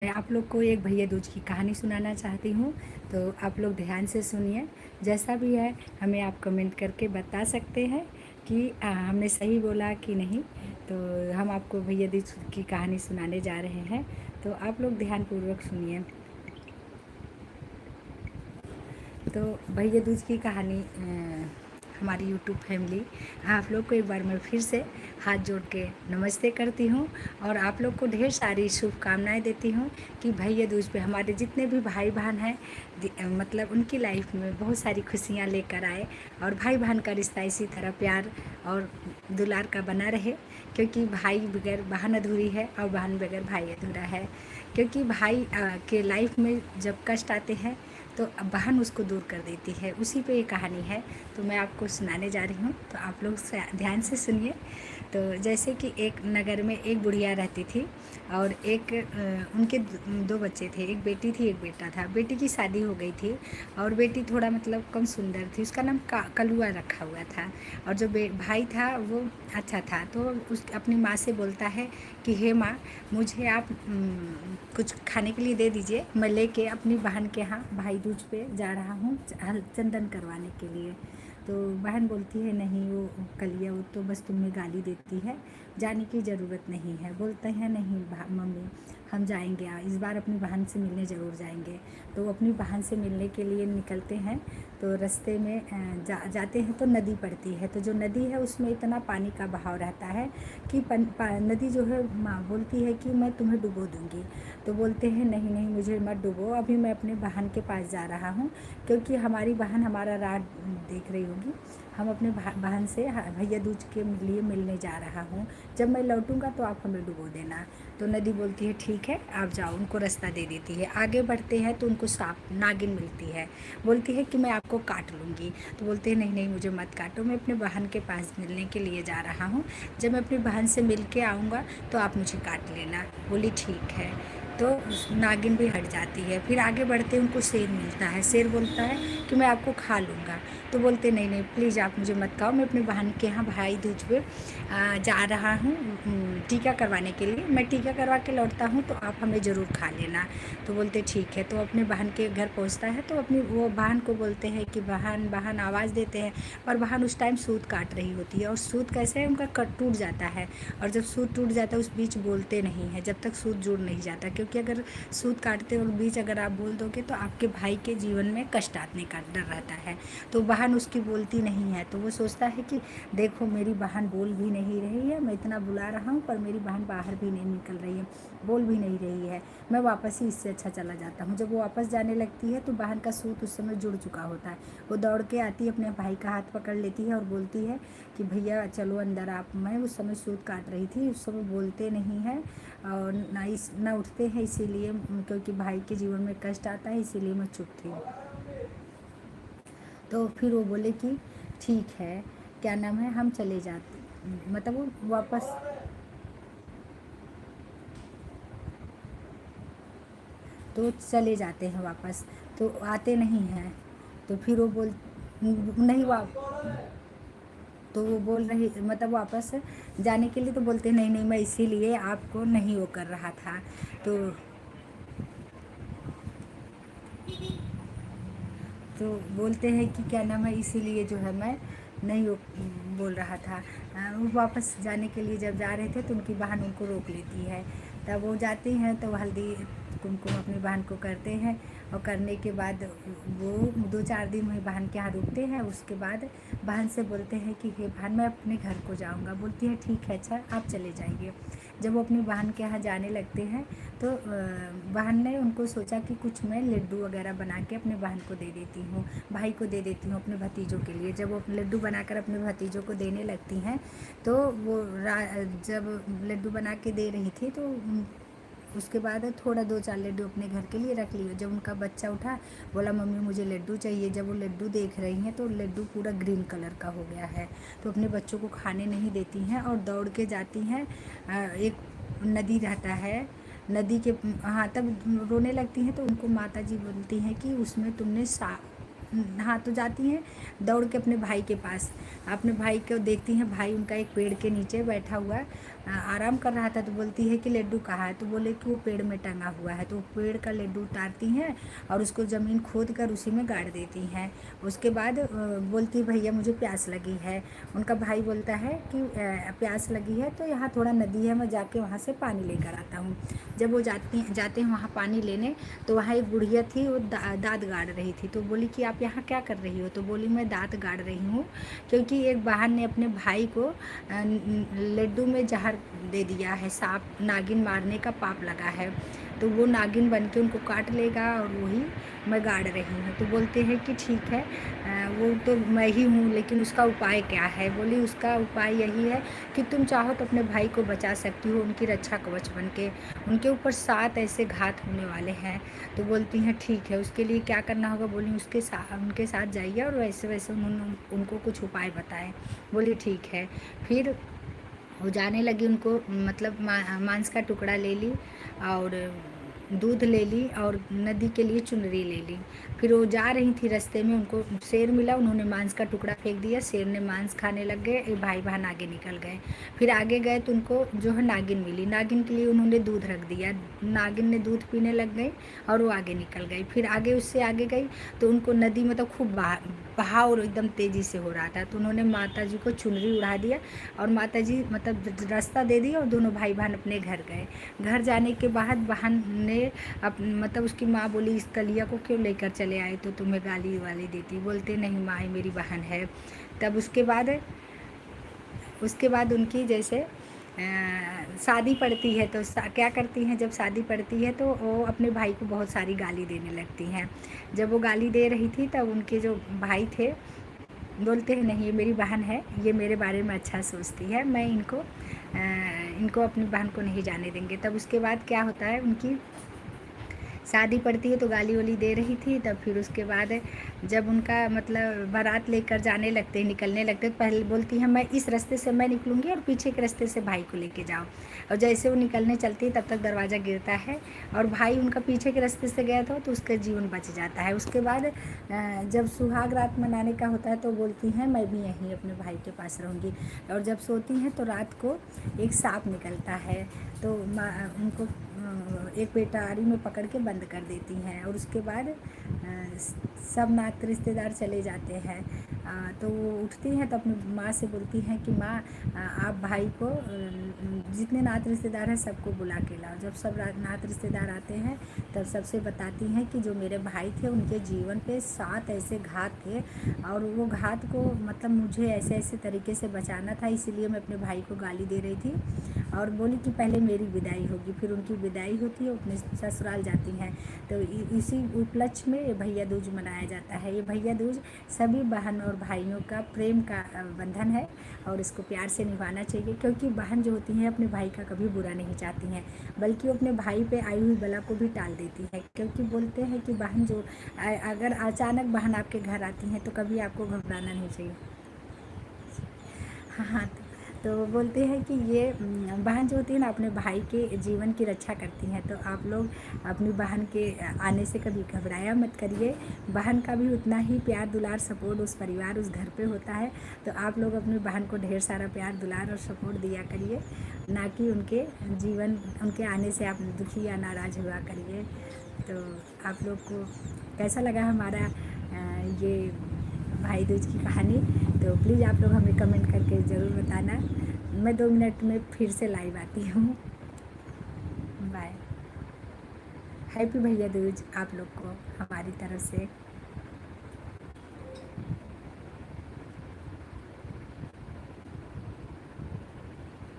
मैं आप लोग को एक भैया दूज की कहानी सुनाना चाहती हूँ। तो आप लोग ध्यान से सुनिए। जैसा भी है हमें आप कमेंट करके बता सकते हैं कि हमने सही बोला कि नहीं। तो हम आपको भैया दूज की कहानी सुनाने जा रहे हैं, तो आप लोग ध्यानपूर्वक सुनिए। तो भैया दूज की कहानी हमारी यूट्यूब फैमिली, आप लोग को एक बार मैं फिर से हाथ जोड़ के नमस्ते करती हूँ और आप लोग को ढेर सारी शुभकामनाएं देती हूँ कि भैया दूज पे हमारे जितने भी भाई बहन हैं मतलब उनकी लाइफ में बहुत सारी खुशियाँ लेकर आए और भाई बहन का रिश्ता इसी तरह प्यार और दुलार का बना रहे, क्योंकि भाई बगैर बहन अधूरी है और बहन बगैर भाई अधूरा है। क्योंकि भाई के लाइफ में जब कष्ट आते हैं तो बहन उसको दूर कर देती है। उसी पे ये कहानी है, तो मैं आपको सुनाने जा रही हूँ, तो आप लोग ध्यान से सुनिए। तो जैसे कि एक नगर में एक बुढ़िया रहती थी और एक उनके दो बच्चे थे, एक बेटी थी एक बेटा था। बेटी की शादी हो गई थी और बेटी थोड़ा मतलब कम सुंदर थी, उसका नाम कलुआ रखा हुआ था। और जो भाई था वो अच्छा था। तो उस अपनी माँ से बोलता है कि हे माँ, मुझे आप कुछ खाने के लिए दे दीजिए, मैं लेके अपनी बहन के यहाँ भाई दूज पे जा रहा हूँ चंदन करवाने के लिए। तो बहन बोलती है नहीं, वो कलिया वो तो बस तुम्हें गाली देती है, जाने की ज़रूरत नहीं है। बोलते हैं नहीं मम्मी, हम जाएंगे, इस बार अपनी बहन से मिलने ज़रूर जाएंगे। तो वो अपनी बहन से मिलने के लिए निकलते हैं। तो रास्ते में जाते हैं तो नदी पड़ती है। तो जो नदी है उसमें इतना पानी का बहाव रहता है कि नदी जो है माँ बोलती है कि मैं तुम्हें डुबो दूँगी। तो बोलते हैं नहीं नहीं, मुझे मत डुबो, अभी मैं अपने बहन के पास जा रहा हूँ, क्योंकि हमारी बहन हमारा राह देख रही होगी। हम अपने बहन से भैया दूज के लिए मिलने जा रहा हूँ, जब मैं लौटूंगा तो आप हमें डुबो देना। तो नदी बोलती है ठीक है आप जाओ, उनको रास्ता दे देती है। आगे बढ़ते हैं तो उनको सांप नागिन मिलती है, बोलती है कि मैं आपको काट लूँगी। तो बोलते हैं नहीं नहीं, मुझे मत काटो, मैं अपने बहन के पास मिलने के लिए जा रहा हूँ, जब मैं अपनी बहन से मिल के आऊँगा तो आप मुझे काट लेना। बोली ठीक है। तो नागिन भी हट जाती है। फिर आगे बढ़ते उनको शेर मिलता है। शेर बोलता है कि मैं आपको खा लूँगा। तो बोलते नहीं नहीं प्लीज़ आप मुझे मत खाओ, मैं अपनी बहन के यहाँ भाई दूज पे जा रहा हूँ टीका करवाने के लिए, मैं टीका करवा के लौटता हूँ तो आप हमें ज़रूर खा लेना। तो बोलते ठीक है। तो अपने बहन के घर पहुँचता है तो अपनी वो बहन को बोलते हैं कि बहन बहन, आवाज़ देते हैं। और बहन उस टाइम सूत काट रही होती है और सूत कैसे है उनका कट टूट जाता है। और जब सूत टूट जाता है उस बीच बोलते नहीं है जब तक सूत जुड़ नहीं जाता, क्योंकि अगर सूत काटते वक्त बीच अगर आप बोल दोगे तो आपके भाई के जीवन में कष्ट आने का डर रहता है। तो बहन उसकी बोलती नहीं है। तो वो सोचता है कि देखो मेरी बहन बोल भी नहीं रही है, मैं इतना बुला रहा हूँ पर मेरी बहन बाहर भी नहीं निकल रही है, बोल भी नहीं रही है, मैं वापस ही इससे अच्छा चला जाता हूँ। जब वो वापस जाने लगती है तो बहन का सूत उस समय जुड़ चुका होता है। वो दौड़ के आती है, अपने भाई का हाथ पकड़ लेती है और बोलती है कि भैया चलो अंदर आप। मैं उस समय सूत काट रही थी, उस समय बोलते नहीं हैं और ना उठते हैं, इसीलिए क्योंकि भाई के जीवन में कष्ट आता है, इसीलिए मैं चुप थी। तो फिर वो बोले कि ठीक है, क्या नाम है, हम चले जाते, मतलब वो वापस। तो चले जाते हैं वापस, तो आते नहीं हैं। तो फिर वो बोल नहीं तो वो बोल रही मतलब वापस जाने के लिए। तो बोलते नहीं नहीं, मैं इसीलिए आपको नहीं वो कर रहा था। तो तो बोलते हैं कि क्या नाम है, इसीलिए जो है मैं नहीं वो बोल रहा था। वो वापस जाने के लिए जब जा रहे थे तो उनकी बहन उनको रोक लेती है। तब वो जाती हैं तो हल्दी कुमकुम अपनी बहन को करते हैं और करने के बाद वो 2-4 दिन वही बहन के यहाँ रुकते हैं। उसके बाद बहन से बोलते हैं कि हे बहन, मैं अपने घर को जाऊँगा। बोलती है ठीक है, अच्छा आप चले जाइए। जब वो अपनी बहन के यहाँ जाने लगते हैं तो बहन ने उनको सोचा कि कुछ मैं लड्डू वगैरह बना के अपने बहन को दे देती हूँ, भाई को दे देती हूँ, अपने भतीजों के लिए। जब वो लड्डू बनाकर अपने भतीजों को देने लगती हैं तो वो जब लड्डू बना के दे रही थी तो उसके बाद थोड़ा 2-4 लड्डू अपने घर के लिए रख लिए। जब उनका बच्चा उठा, बोला मम्मी मुझे लड्डू चाहिए। जब वो लड्डू देख रही हैं तो लड्डू पूरा ग्रीन कलर का हो गया है। तो अपने बच्चों को खाने नहीं देती हैं और दौड़ के जाती हैं। एक नदी रहता है, नदी के हाँ, तब रोने लगती हैं तो उनको माता जी बोलती हैं कि उसमें तुमने हाँ, तो जाती हैं दौड़ के अपने भाई के पास। अपने भाई को देखती हैं, भाई उनका एक पेड़ के नीचे बैठा हुआ है, आराम कर रहा था। तो बोलती है कि लड्डू कहाँ है? तो बोले कि वो पेड़ में टंगा हुआ है। तो वो पेड़ का लड्डू उतारती हैं और उसको ज़मीन खोद कर उसी में गाड़ देती हैं। उसके बाद बोलती भैया मुझे प्यास लगी है। उनका भाई बोलता है कि प्यास लगी है तो यहाँ थोड़ा नदी है, मैं जाके वहाँ से पानी लेकर आता हूँ। जब वो जाते हैं वहाँ पानी लेने, तो वहाँ एक बुढ़िया थी, वो दाँत गाड़ रही थी। तो बोली कि आप यहाँ क्या कर रही हो? तो बोली मैं दाँत गाड़ रही हूँ क्योंकि एक बहन ने अपने भाई को लड्डू में जहर दे दिया है, सांप नागिन मारने का पाप लगा है, तो वो नागिन बन के उनको काट लेगा और वही मैं गाड़ रही हूँ। तो बोलते हैं कि ठीक है, वो तो मैं ही हूँ, लेकिन उसका उपाय क्या है? बोली उसका उपाय यही है कि तुम चाहो तो अपने भाई को बचा सकती हो, उनकी रक्षा कवच बन के। उनके ऊपर 7 ऐसे घात होने वाले हैं। तो बोलती हैं ठीक है, उसके लिए क्या करना होगा? बोली उनके साथ जाइए और वैसे वैसे उन्होंने उनको कुछ उपाय बताए। बोली ठीक है। फिर वो जाने लगी, उनको मतलब मांस का टुकड़ा ले ली और दूध ले ली और नदी के लिए चुनरी ले ली। फिर वो जा रही थी, रास्ते में उनको शेर मिला, उन्होंने मांस का टुकड़ा फेंक दिया, शेर ने मांस खाने लग गए, ये भाई बहन आगे निकल गए। फिर आगे गए तो उनको जो है नागिन मिली, नागिन के लिए उन्होंने दूध रख दिया, नागिन ने दूध पीने लग गई और वो आगे निकल गई। फिर आगे उससे आगे गई तो उनको नदी में तो खूब बहाव एकदम तेज़ी से हो रहा था, तो उन्होंने माता जी को चुनरी उड़ा दिया और माता जी मतलब रास्ता दे दिया और दोनों भाई बहन अपने घर गए। घर जाने के बाद बहन ने मतलब उसकी माँ बोली इस कलिया को क्यों लेकर चले आए, तो तुम्हें गाली वाली देती। बोलते नहीं माँ, ये मेरी बहन है। तब उसके बाद उनकी जैसे शादी पड़ती है तो क्या करती हैं, जब शादी पड़ती है तो वो अपने भाई को बहुत सारी गाली देने लगती हैं। जब वो गाली दे रही थी तब उनके जो भाई थे बोलते हैं नहीं ये मेरी बहन है, ये मेरे बारे में अच्छा सोचती है, मैं इनको अपनी बहन को नहीं जाने देंगे। तब उसके बाद क्या होता है, उनकी शादी पड़ती है तो गाली वाली दे रही थी। तब फिर उसके बाद जब उनका मतलब बारात लेकर जाने लगते हैं, निकलने लगते हैं, तो पहले बोलती है मैं इस रास्ते से मैं निकलूँगी और पीछे के रास्ते से भाई को लेके जाओ। और जैसे वो निकलने चलती है तब तक दरवाज़ा गिरता है और भाई उनका पीछे के रास्ते से गया था तो उसका जीवन बच जाता है। उसके बाद जब सुहाग रात मनाने का होता है तो बोलती हैं मैं भी यहीं अपने भाई के पास रहूँगी। और जब सोती हैं तो रात को एक सांप निकलता है, तो उनको एक पेटारी में पकड़ के बंद कर देती हैं और उसके बाद सब नात रिश्तेदार चले जाते हैं। तो वो उठती हैं तो अपनी माँ से बोलती हैं कि माँ आप भाई को जितने नात रिश्तेदार हैं सबको बुला के लाओ। जब सब नात रिश्तेदार आते हैं तब सबसे बताती हैं कि जो मेरे भाई थे उनके जीवन पे 7 ऐसे घात थे और वो घात को मतलब मुझे ऐसे ऐसे तरीके से बचाना था, इसीलिए मैं अपने भाई को गाली दे रही थी। और बोली कि पहले मेरी विदाई होगी, फिर उनकी विदाई होती है, अपने ससुराल जाती हैं। तो इसी उपलक्ष्य में ये भैया दूज मनाया जाता है। ये भैया दूज सभी बहन और भाइयों का प्रेम का बंधन है और इसको प्यार से निभाना चाहिए, क्योंकि बहन जो होती हैं अपने भाई का कभी बुरा नहीं चाहती हैं, बल्कि वो अपने भाई पे आई हुई बला को भी टाल देती है। क्योंकि बोलते हैं कि बहन जो अगर अचानक बहन आपके घर आती हैं तो कभी आपको घबराना नहीं चाहिए। हाँ, तो बोलते हैं कि ये बहन जो होती है ना अपने भाई के जीवन की रक्षा करती हैं। तो आप लोग अपनी बहन के आने से कभी घबराया मत करिए। बहन का भी उतना ही प्यार दुलार सपोर्ट उस परिवार उस घर पे होता है। तो आप लोग अपनी बहन को ढेर सारा प्यार दुलार और सपोर्ट दिया करिए, ना कि उनके आने से आप दुखी या नाराज़ हुआ करिए। तो आप लोग को कैसा लगा हमारा ये भाई दूज की कहानी, तो प्लीज़ आप लोग हमें कमेंट करके ज़रूर बताना। मैं 2 मिनट में फिर से लाइव आती हूँ। बाय। हैप्पी भैया दूज आप लोग को हमारी तरफ से।